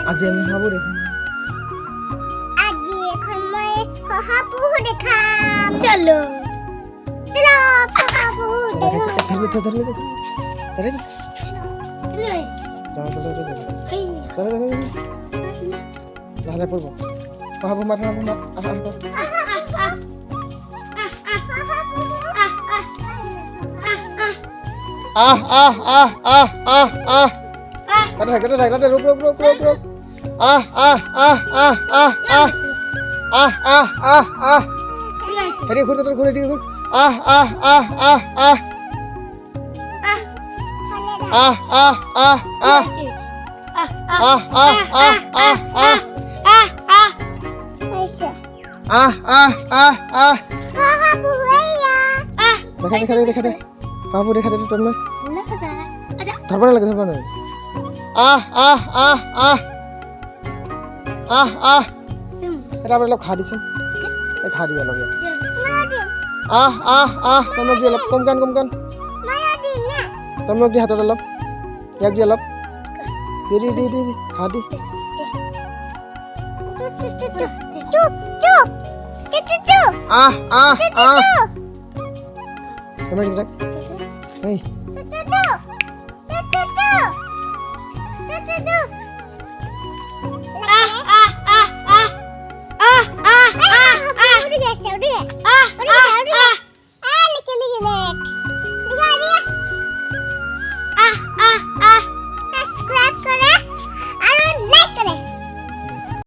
আজি আমি খাবো দেখা আজি এখন মই শহাপহু দেখাম চলো চলো শহাপহু ধরলে তো ধরলে তো ধরে লই যাও চলো চলো এই ধরে লালে পড়বো হাবু মার আহ আহ আহ আহ আহ আহ Kada ruk ah Hadi ঘুরে দিকে ঘুর ah দেখা দে হাবু দেখা দে তোমরা ধরবা লাগে ধরবা না এটা আমরা লোক খা দিছেন এই খা দিয়া লগে তোমরা দিয়ে লব কম কান তোমরা দিয়ে হাতটা লব এক দিয়ে লব দি খা দি তোমরা কি দেখ এই